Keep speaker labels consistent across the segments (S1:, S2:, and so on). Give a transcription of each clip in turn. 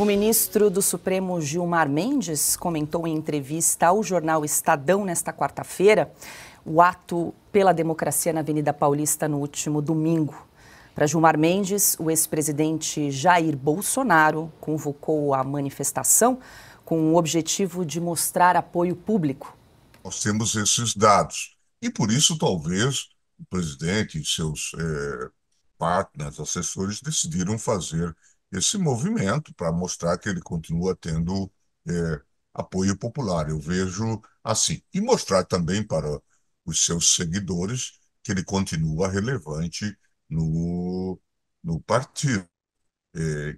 S1: O ministro do Supremo, Gilmar Mendes, comentou em entrevista ao jornal Estadão nesta quarta-feira o ato pela democracia na Avenida Paulista no último domingo. Para Gilmar Mendes, o ex-presidente Jair Bolsonaro convocou a manifestação com o objetivo de mostrar apoio público.
S2: Nós temos esses dados e, por isso, talvez o presidente e seus partners, assessores, decidiram fazer esse movimento para mostrar que ele continua tendo apoio popular. Eu vejo assim. E mostrar também para os seus seguidores que ele continua relevante no partido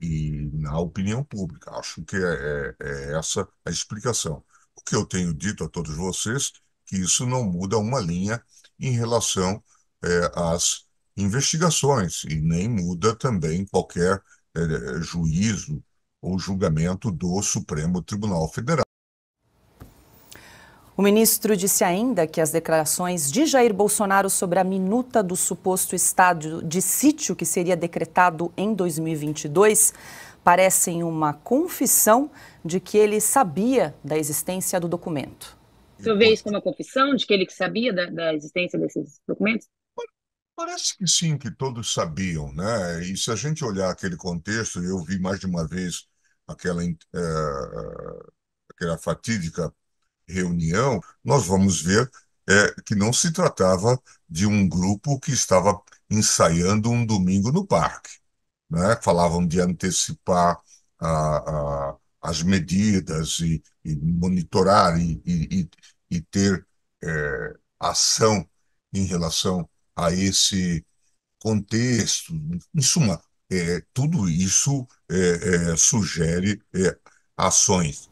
S2: e na opinião pública. Acho que é essa a explicação. O que eu tenho dito a todos vocês, que isso não muda uma linha em relação às investigações e nem muda também qualquer juízo ou julgamento do Supremo Tribunal Federal.
S1: O ministro disse ainda que as declarações de Jair Bolsonaro sobre a minuta do suposto estado de sítio que seria decretado em 2022 parecem uma confissão de que ele sabia da existência do documento.
S3: O senhor vê isso como uma confissão de que ele sabia da existência desses documentos?
S2: Parece que sim, que todos sabiam, né? E se a gente olhar aquele contexto, eu vi mais de uma vez aquela fatídica reunião, nós vamos ver que não se tratava de um grupo que estava ensaiando um domingo no parque, né? Falavam de antecipar as medidas e monitorar e ter ação em relação a esse contexto. Em suma, tudo isso sugere ações.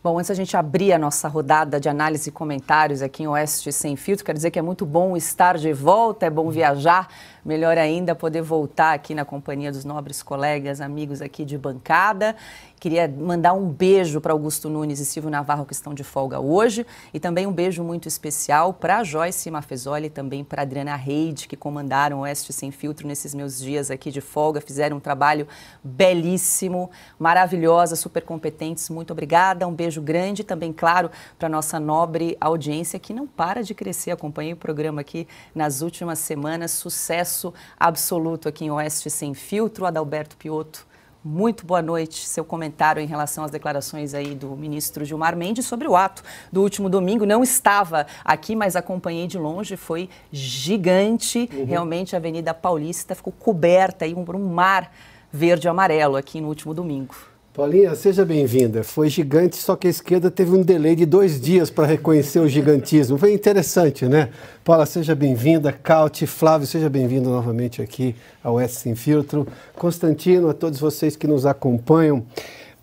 S1: Bom, antes a gente abrir a nossa rodada de análise e comentários aqui em Oeste Sem Filtro, quero dizer que é muito bom estar de volta, é bom viajar, melhor ainda poder voltar aqui na companhia dos nobres colegas, amigos aqui de bancada. Queria mandar um beijo para Augusto Nunes e Silvio Navarro, que estão de folga hoje, e também um beijo muito especial para Joyce Mafezoli e também para Adriana Reide, que comandaram o Oeste Sem Filtro nesses meus dias aqui de folga, fizeram um trabalho belíssimo, maravilhosa, super competentes, muito obrigada, um beijo grande, também, claro, para nossa nobre audiência que não para de crescer. Acompanhei o programa aqui nas últimas semanas, sucesso absoluto aqui em Oeste Sem Filtro. Adalberto Piotto, muito boa noite. Seu comentário em relação às declarações aí do ministro Gilmar Mendes sobre o ato do último domingo. Não estava aqui, mas acompanhei de longe, foi gigante. Realmente a Avenida Paulista ficou coberta aí por um mar verde e amarelo aqui no último domingo.
S4: Paulinha, seja bem-vinda. Foi gigante, só que a esquerda teve um delay de 2 dias para reconhecer o gigantismo. Foi interessante, né? Paula, seja bem-vinda. Cauti, Flávio, seja bem-vindo novamente aqui ao Oeste Sem Filtro. Constantino, a todos vocês que nos acompanham.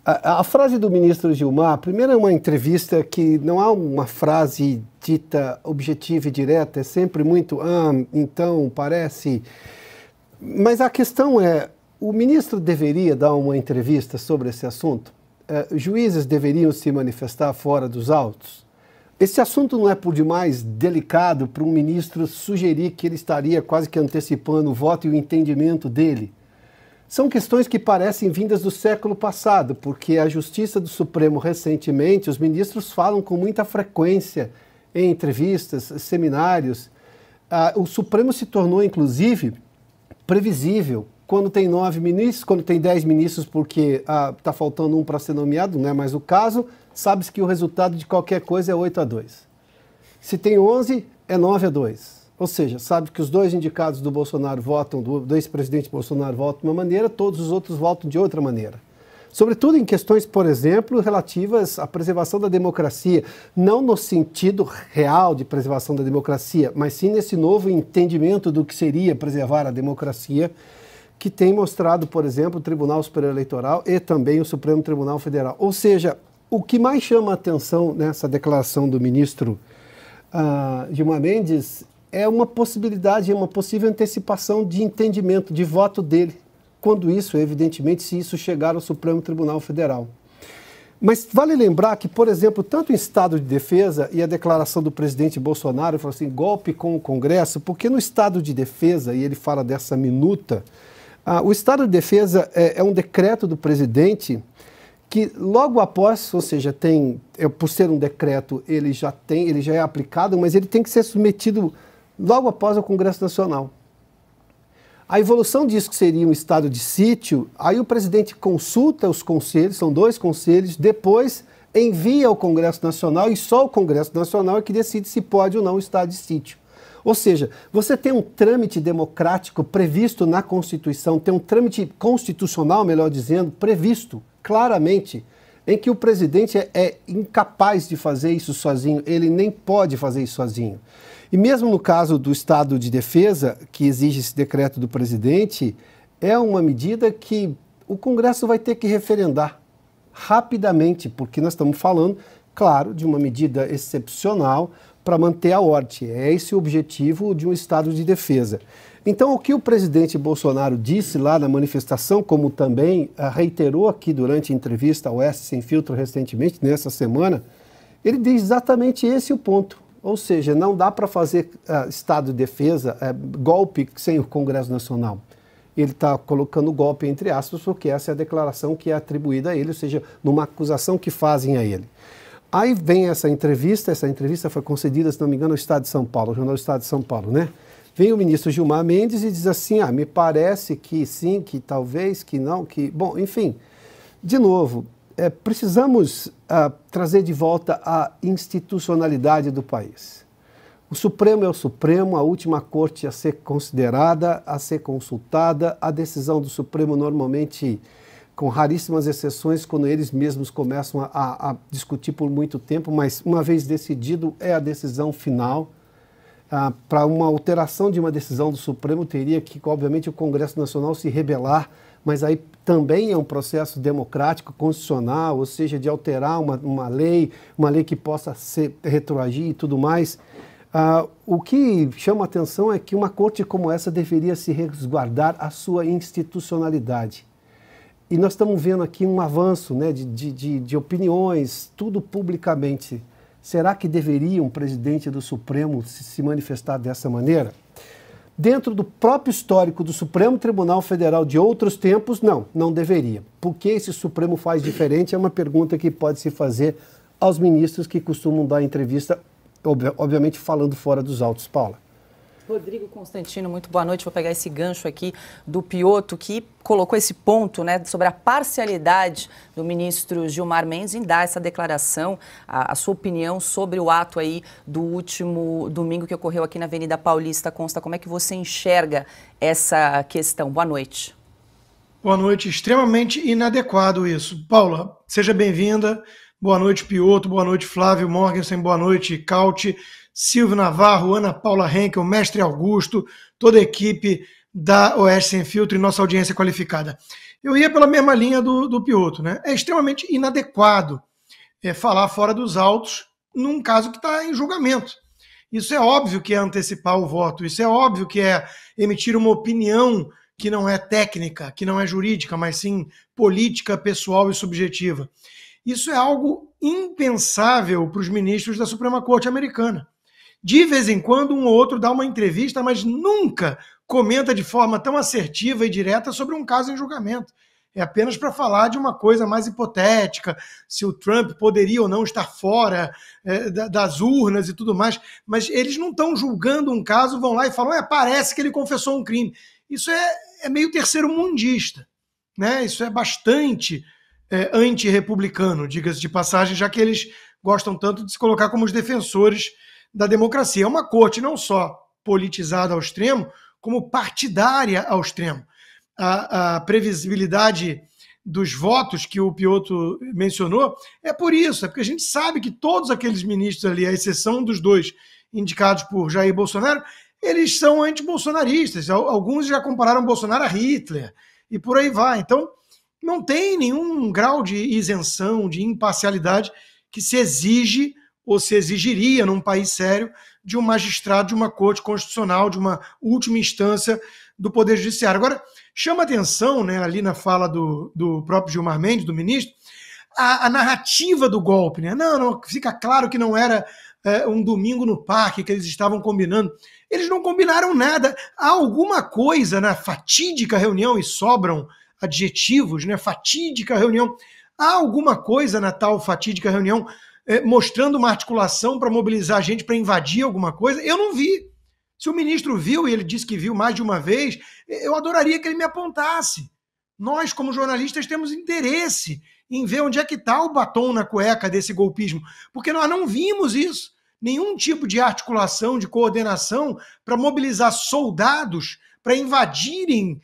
S4: A frase do ministro Gilmar, primeiro é uma entrevista que não há uma frase dita objetiva e direta, é sempre muito, então, parece. Mas a questão é, o ministro deveria dar uma entrevista sobre esse assunto? Juízes deveriam se manifestar fora dos autos? Esse assunto não é por demais delicado para um ministro sugerir que ele estaria quase que antecipando o voto e o entendimento dele? São questões que parecem vindas do século passado, porque a Justiça do Supremo recentemente, os ministros falam com muita frequência em entrevistas, seminários. O Supremo se tornou, inclusive, previsível. Quando tem 9 ministros, quando tem 10 ministros, porque está faltando um para ser nomeado, não é mais o caso, sabe-se que o resultado de qualquer coisa é 8-2. Se tem 11, é 9-2. Ou seja, sabe que os 2 indicados do Bolsonaro votam, do ex-presidente Bolsonaro votam de uma maneira, todos os outros votam de outra maneira. Sobretudo em questões, por exemplo, relativas à preservação da democracia, não no sentido real de preservação da democracia, mas sim nesse novo entendimento do que seria preservar a democracia, que tem mostrado, por exemplo, o Tribunal Superior Eleitoral e também o Supremo Tribunal Federal. Ou seja, o que mais chama a atenção nessa declaração do ministro Gilmar Mendes é uma possibilidade, é uma possível antecipação de entendimento, de voto dele, quando isso, evidentemente, se isso chegar ao Supremo Tribunal Federal. Mas vale lembrar que, por exemplo, tanto em estado de defesa e a declaração do presidente Bolsonaro, falou assim, golpe com o Congresso, porque no estado de defesa, e ele fala dessa minuta, O estado de defesa é um decreto do presidente que logo após, ou seja, por ser um decreto, ele já é aplicado, mas ele tem que ser submetido logo após ao Congresso Nacional. A evolução disso que seria um estado de sítio, aí o presidente consulta os conselhos, são 2 conselhos, depois envia ao Congresso Nacional e só o Congresso Nacional é que decide se pode ou não o estado de sítio. Ou seja, você tem um trâmite democrático previsto na Constituição, tem um trâmite constitucional, melhor dizendo, previsto claramente, em que o presidente é incapaz de fazer isso sozinho, ele nem pode fazer isso sozinho. E mesmo no caso do estado de defesa, que exige esse decreto do presidente, é uma medida que o Congresso vai ter que referendar rapidamente, porque nós estamos falando, claro, de uma medida excepcional para manter a ordem. É esse o objetivo de um estado de defesa. Então, o que o presidente Bolsonaro disse lá na manifestação, como também reiterou aqui durante a entrevista ao Oeste Sem Filtro recentemente, nessa semana, ele diz exatamente esse o ponto. Ou seja, não dá para fazer estado de defesa, golpe sem o Congresso Nacional. Ele está colocando golpe entre aspas, porque essa é a declaração que é atribuída a ele, ou seja, numa acusação que fazem a ele. Aí vem essa entrevista foi concedida, se não me engano, no Estado de São Paulo, o Jornal do Estado de São Paulo, né? Vem o ministro Gilmar Mendes e diz assim, me parece que sim, que talvez, que não, que... Bom, enfim, de novo, precisamos trazer de volta a institucionalidade do país. O Supremo é o Supremo, a última corte a ser considerada, a ser consultada. A decisão do Supremo normalmente, com raríssimas exceções, quando eles mesmos começam a discutir por muito tempo, mas uma vez decidido é a decisão final. Para uma alteração de uma decisão do Supremo teria que, obviamente, o Congresso Nacional se rebelar, mas aí também é um processo democrático, constitucional, ou seja, de alterar uma lei que possa retroagir e tudo mais. O que chama a atenção é que uma corte como essa deveria se resguardar a sua institucionalidade. E nós estamos vendo aqui um avanço, né, de opiniões, tudo publicamente. Será que deveria um presidente do Supremo se manifestar dessa maneira? Dentro do próprio histórico do Supremo Tribunal Federal de outros tempos, não deveria. Por que esse Supremo faz diferente? É uma pergunta que pode se fazer aos ministros que costumam dar entrevista, obviamente falando fora dos autos. Paula.
S1: Rodrigo Constantino, muito boa noite. Vou pegar esse gancho aqui do Piotto, que colocou esse ponto, né, sobre a parcialidade do ministro Gilmar Mendes em dar essa declaração, a sua opinião sobre o ato aí do último domingo que ocorreu aqui na Avenida Paulista. Consta, como é que você enxerga essa questão? Boa noite.
S5: Boa noite. Extremamente inadequado isso. Paula, seja bem-vinda. Boa noite, Piotto. Boa noite, Flávio Morgensen. Boa noite, Cauti. Silvio Navarro, Ana Paula Henkel, Mestre Augusto, toda a equipe da Oeste Sem Filtro e nossa audiência qualificada. Eu ia pela mesma linha do Piotto, né? É extremamente inadequado falar fora dos autos num caso que está em julgamento. Isso é óbvio que é antecipar o voto, isso é óbvio que é emitir uma opinião que não é técnica, que não é jurídica, mas sim política, pessoal e subjetiva. Isso é algo impensável para os ministros da Suprema Corte Americana. De vez em quando, um ou outro dá uma entrevista, mas nunca comenta de forma tão assertiva e direta sobre um caso em julgamento. É apenas para falar de uma coisa mais hipotética, se o Trump poderia ou não estar fora das urnas e tudo mais. Mas eles não estão julgando um caso, vão lá e falam, parece que ele confessou um crime. Isso é meio terceiro-mundista, né? Isso é bastante anti-republicano, diga-se de passagem, já que eles gostam tanto de se colocar como os defensores da democracia. É uma corte não só politizada ao extremo, como partidária ao extremo. A previsibilidade dos votos que o Piotto mencionou é por isso, é porque a gente sabe que todos aqueles ministros ali, à exceção dos 2 indicados por Jair Bolsonaro, eles são anti-bolsonaristas. Alguns já compararam Bolsonaro a Hitler e por aí vai. Então, não tem nenhum grau de isenção, de imparcialidade que se exige ou se exigiria num país sério de um magistrado de uma corte constitucional, de uma última instância do Poder Judiciário. Agora, chama atenção, né, ali na fala do próprio Gilmar Mendes, do ministro, a narrativa do golpe. Né? Não, fica claro que não era um domingo no parque que eles estavam combinando. Eles não combinaram nada. Há alguma coisa na fatídica reunião, e sobram adjetivos, né? Fatídica reunião. Há alguma coisa na tal fatídica reunião mostrando uma articulação para mobilizar a gente para invadir alguma coisa? Eu não vi. Se o ministro viu, e ele disse que viu mais de uma vez, eu adoraria que ele me apontasse. Nós, como jornalistas, temos interesse em ver onde é que está o batom na cueca desse golpismo, porque nós não vimos isso. Nenhum tipo de articulação, de coordenação para mobilizar soldados para invadirem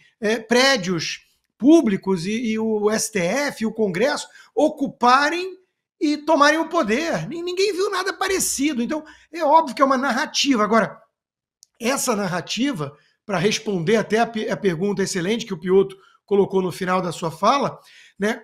S5: prédios públicos e o STF e o Congresso ocuparem e tomarem o poder. Ninguém viu nada parecido. Então, é óbvio que é uma narrativa. Agora, essa narrativa, para responder até a pergunta excelente que o Piotr colocou no final da sua fala, né?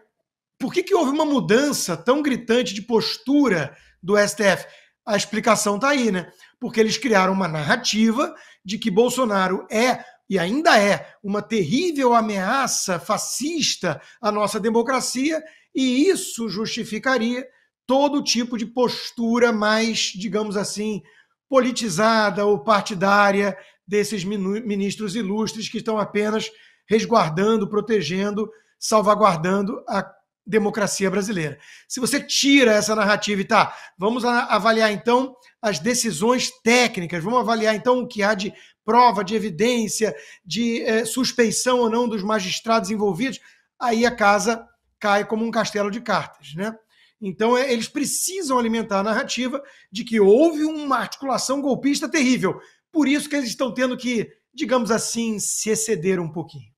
S5: Por que houve uma mudança tão gritante de postura do STF? A explicação está aí, né? Porque eles criaram uma narrativa de que Bolsonaro é, e ainda é, uma terrível ameaça fascista à nossa democracia, e isso justificaria todo tipo de postura mais, digamos assim, politizada ou partidária desses ministros ilustres que estão apenas resguardando, protegendo, salvaguardando a democracia brasileira. Se você tira essa narrativa e vamos avaliar então as decisões técnicas, vamos avaliar então o que há de prova, de evidência, de suspeição ou não dos magistrados envolvidos, aí a casa cai como um castelo de cartas, né? Então eles precisam alimentar a narrativa de que houve uma articulação golpista terrível. Por isso que eles estão tendo que, digamos assim, se exceder um pouquinho.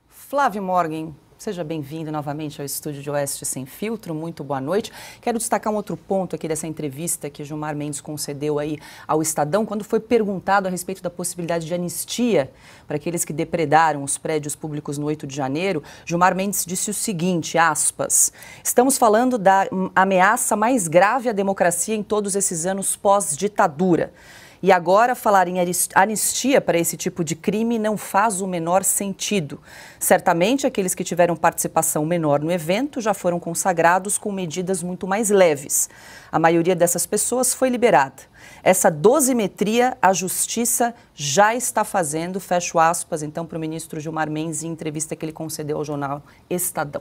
S1: Flávio Morgan, seja bem-vindo novamente ao estúdio de Oeste Sem Filtro, muito boa noite. Quero destacar um outro ponto aqui dessa entrevista que Gilmar Mendes concedeu aí ao Estadão, quando foi perguntado a respeito da possibilidade de anistia para aqueles que depredaram os prédios públicos no 8 de janeiro, Gilmar Mendes disse o seguinte, aspas, estamos falando da ameaça mais grave à democracia em todos esses anos pós-ditadura. E agora falar em anistia para esse tipo de crime não faz o menor sentido. Certamente aqueles que tiveram participação menor no evento já foram consagrados com medidas muito mais leves. A maioria dessas pessoas foi liberada. Essa dosimetria a justiça já está fazendo, fecho aspas, então, para o ministro Gilmar Mendes em entrevista que ele concedeu ao jornal Estadão.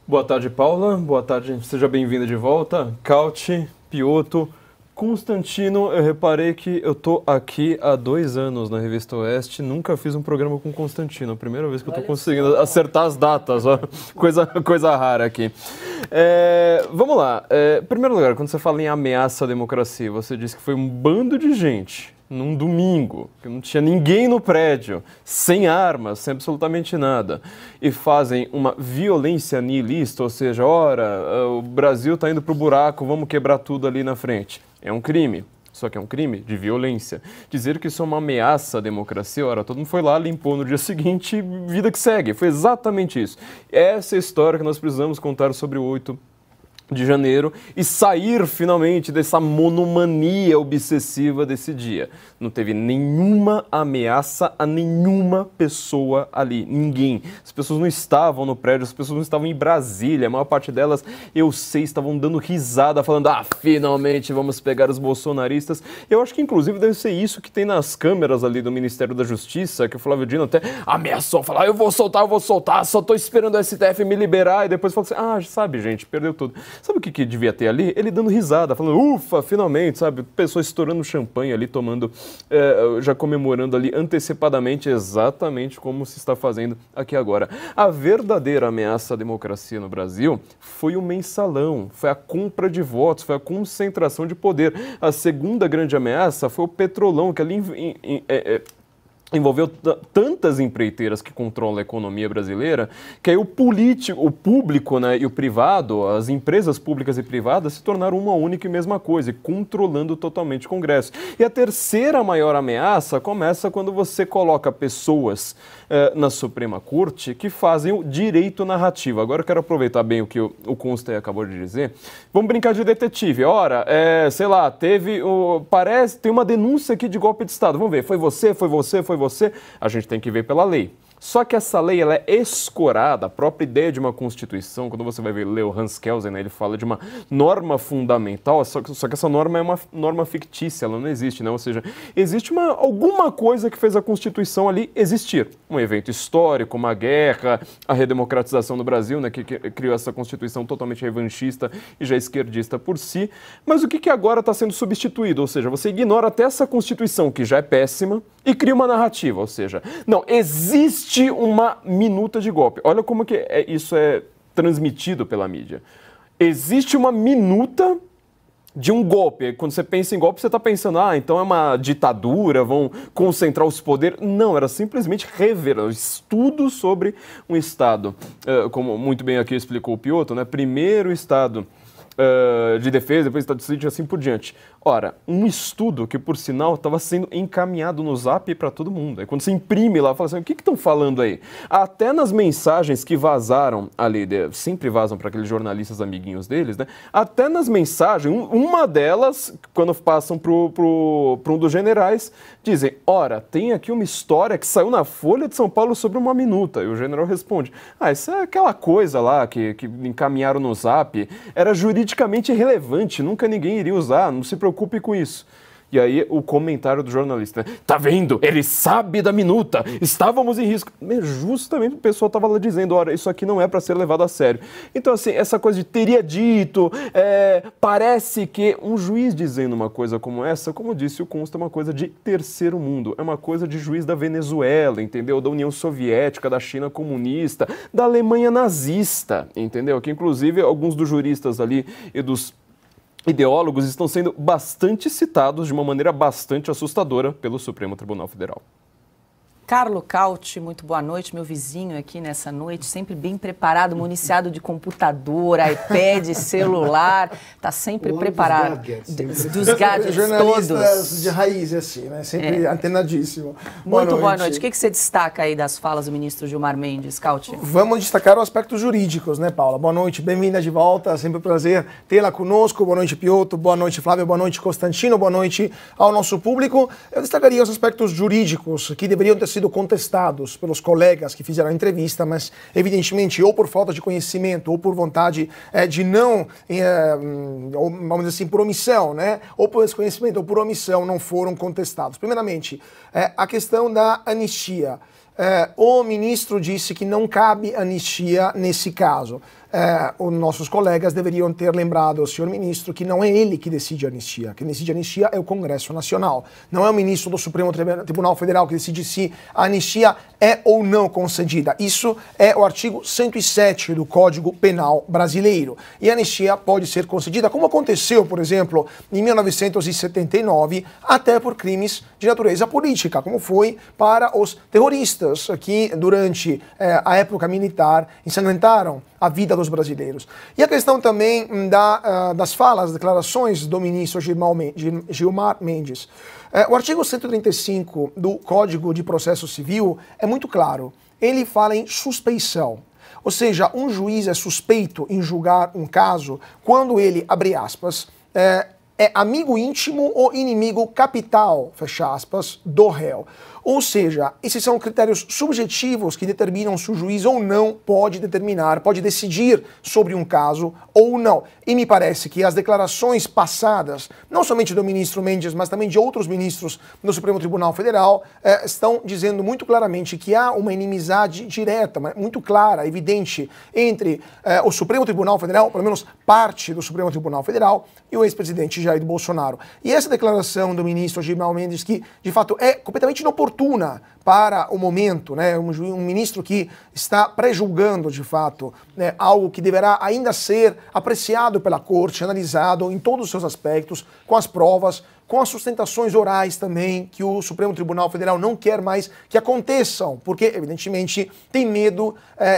S6: Boa tarde, Paula. Boa tarde, seja bem-vinda de volta. Caute, Piotr, Constantino, eu reparei que eu tô aqui há 2 anos na Revista Oeste, nunca fiz um programa com Constantino, a primeira vez que eu tô conseguindo acertar as datas, ó. Coisa rara aqui. Vamos lá, em primeiro lugar, quando você fala em ameaça à democracia, você disse que foi um bando de gente num domingo, que não tinha ninguém no prédio, sem armas, sem absolutamente nada, e fazem uma violência nihilista, ou seja, ora, o Brasil está indo pro buraco, vamos quebrar tudo ali na frente. É um crime, só que é um crime de violência. Dizer que isso é uma ameaça à democracia, ora, todo mundo foi lá, limpou no dia seguinte e vida que segue. Foi exatamente isso. Essa é a história que nós precisamos contar sobre o 8 de janeiro e sair finalmente dessa monomania obsessiva desse dia. Não teve nenhuma ameaça a nenhuma pessoa ali, ninguém. As pessoas não estavam no prédio, as pessoas não estavam em Brasília, a maior parte delas, eu sei, estavam dando risada, falando, finalmente vamos pegar os bolsonaristas. Eu acho que inclusive deve ser isso que tem nas câmeras ali do Ministério da Justiça, que o Flávio Dino até ameaçou, falar, eu vou soltar, só tô esperando o STF me liberar, e depois falou assim, sabe gente, perdeu tudo. Sabe o que devia ter ali? Ele dando risada, falando, ufa, finalmente, sabe? Pessoas estourando champanhe ali, tomando, já comemorando ali antecipadamente, exatamente como se está fazendo aqui agora. A verdadeira ameaça à democracia no Brasil foi o mensalão, foi a compra de votos, foi a concentração de poder. A segunda grande ameaça foi o petrolão, que ali envolveu tantas empreiteiras que controlam a economia brasileira, que aí o público, né, e o privado, as empresas públicas e privadas se tornaram uma única e mesma coisa, controlando totalmente o Congresso. E a terceira maior ameaça começa quando você coloca pessoas na Suprema Corte que fazem o direito narrativo. Agora eu quero aproveitar bem o que o Consta acabou de dizer. Vamos brincar de detetive. Ora, sei lá, tem uma denúncia aqui de golpe de Estado. Vamos ver, foi você? A gente tem que ver pela lei. Só que essa lei ela é escorada, a própria ideia de uma Constituição, quando você vai ler o Hans Kelsen, né, ele fala de uma norma fundamental, só que essa norma é uma norma fictícia, ela não existe, né? Ou seja, existe alguma coisa que fez a Constituição ali existir. Um evento histórico, uma guerra, a redemocratização do Brasil, né, que criou essa Constituição totalmente revanchista e já esquerdista por si. Mas o que agora está sendo substituído? Ou seja, você ignora até essa Constituição, que já é péssima, e cria uma narrativa, ou seja, não, existe uma minuta de golpe. Olha como que isso é transmitido pela mídia. Existe uma minuta de um golpe. Quando você pensa em golpe, você está pensando, então é uma ditadura, vão concentrar os poderes. Não, era simplesmente rever, estudo sobre um Estado. Como muito bem aqui explicou o Piotr, né? Primeiro Estado de defesa, depois Estado de sítio e assim por diante. Ora, um estudo que, por sinal, estava sendo encaminhado no Zap para todo mundo. Aí quando você imprime lá, fala assim, o que estão falando aí? Até nas mensagens que vazaram ali, sempre vazam para aqueles jornalistas amiguinhos deles, né? Até nas mensagens, uma delas, quando passam para um dos generais, dizem, ora, tem aqui uma história que saiu na Folha de São Paulo sobre uma minuta. E o general responde, isso é aquela coisa lá que encaminharam no Zap, era juridicamente irrelevante, nunca ninguém iria usar, não se preocupe com isso. E aí o comentário do jornalista, né? Tá vendo? Ele sabe da minuta, estávamos em risco. Justamente o pessoal estava lá dizendo, ora, isso aqui não é para ser levado a sério. Então, assim, essa coisa de teria dito, parece que um juiz dizendo uma coisa como essa, como disse o Consta, é uma coisa de terceiro mundo, é uma coisa de juiz da Venezuela, entendeu? Da União Soviética, da China comunista, da Alemanha nazista, entendeu? Que inclusive alguns dos juristas ali e dos ideólogos estão sendo bastante citados de uma maneira bastante assustadora pelo Supremo Tribunal Federal.
S1: Carlo Cauti, muito boa noite, meu vizinho aqui nessa noite, sempre bem preparado, municiado de computador, iPad, celular, está sempre preparado. Dos gadgets
S7: jornalistas de raiz, assim, né? Sempre antenadíssimo.
S1: Muito boa noite. O que você destaca aí das falas do ministro Gilmar Mendes, Cauti?
S7: Vamos destacar os aspectos jurídicos, né, Paula? Boa noite, bem-vinda de volta, sempre um prazer tê-la conosco. Boa noite, Piotr, boa noite, Flávio, boa noite, Constantino, boa noite ao nosso público. Eu destacaria os aspectos jurídicos que deveriam ter sido contestados pelos colegas que fizeram a entrevista, mas evidentemente ou por falta de conhecimento ou por vontade de não, ou, vamos dizer assim, por omissão, né? Ou por desconhecimento ou por omissão não foram contestados. Primeiramente, a questão da anistia. O ministro disse que não cabe anistia nesse caso. Os nossos colegas deveriam ter lembrado ao senhor ministro que não é ele que decide a anistia. Quem decide a anistia é o Congresso Nacional. Não é o ministro do Supremo Tribunal Federal que decide se a anistia é ou não concedida. Isso é o artigo 107 do Código Penal brasileiro. E a anistia pode ser concedida, como aconteceu, por exemplo, em 1979, até por crimes de natureza política, como foi para os terroristas que, durante a época militar, ensanguentaram a vida dos brasileiros. E a questão também das falas, declarações do ministro Gilmar Mendes. O artigo 135 do Código de Processo Civil é muito claro. Ele fala em suspeição. Ou seja, um juiz é suspeito em julgar um caso quando ele, abre aspas, é amigo íntimo ou inimigo capital, fecha aspas, do réu. Ou seja, esses são critérios subjetivos que determinam se o juiz ou não pode decidir sobre um caso ou não. E me parece que as declarações passadas, não somente do ministro Mendes, mas também de outros ministros do Supremo Tribunal Federal, estão dizendo muito claramente que há uma inimizade direta, muito clara, evidente, entre o Supremo Tribunal Federal, pelo menos parte do Supremo Tribunal Federal, e o ex-presidente Jair Bolsonaro. E essa declaração do ministro Gilmar Mendes, que de fato é completamente inoportuna para o momento, né? Um ministro que está pré-julgando, de fato, né, algo que deverá ainda ser apreciado pela corte, analisado em todos os seus aspectos, com as provas, com as sustentações orais também, que o Supremo Tribunal Federal não quer mais que aconteçam, porque, evidentemente, tem medo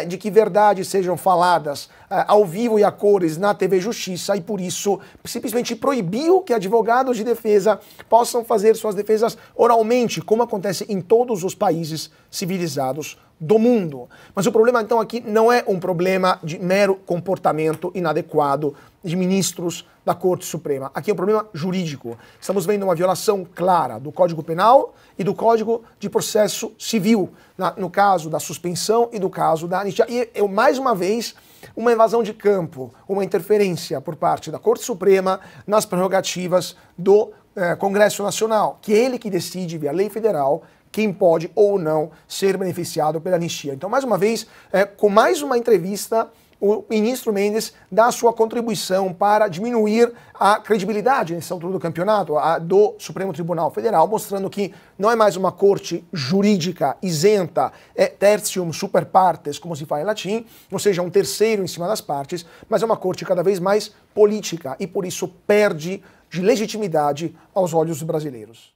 S7: de que verdades sejam faladas ao vivo e a cores na TV Justiça, e por isso simplesmente proibiu que advogados de defesa possam fazer suas defesas oralmente, como acontece em todos os países civilizados do mundo. Mas o problema, então, aqui não é um problema de mero comportamento inadequado de ministros da Corte Suprema. Aqui é um problema jurídico. Estamos vendo uma violação clara do Código Penal e do Código de Processo Civil, no caso da suspensão e do caso da anistia. E, mais uma vez, uma invasão de campo, uma interferência por parte da Corte Suprema nas prerrogativas do Congresso Nacional, que é ele que decide, via lei federal, quem pode ou não ser beneficiado pela anistia. Então, mais uma vez, com mais uma entrevista, o ministro Mendes dá a sua contribuição para diminuir a credibilidade nessa altura do campeonato do Supremo Tribunal Federal, mostrando que não é mais uma corte jurídica isenta, tertium super partes, como se fala em latim, ou seja, um terceiro em cima das partes, mas é uma corte cada vez mais política e, por isso, perde de legitimidade aos olhos dos brasileiros.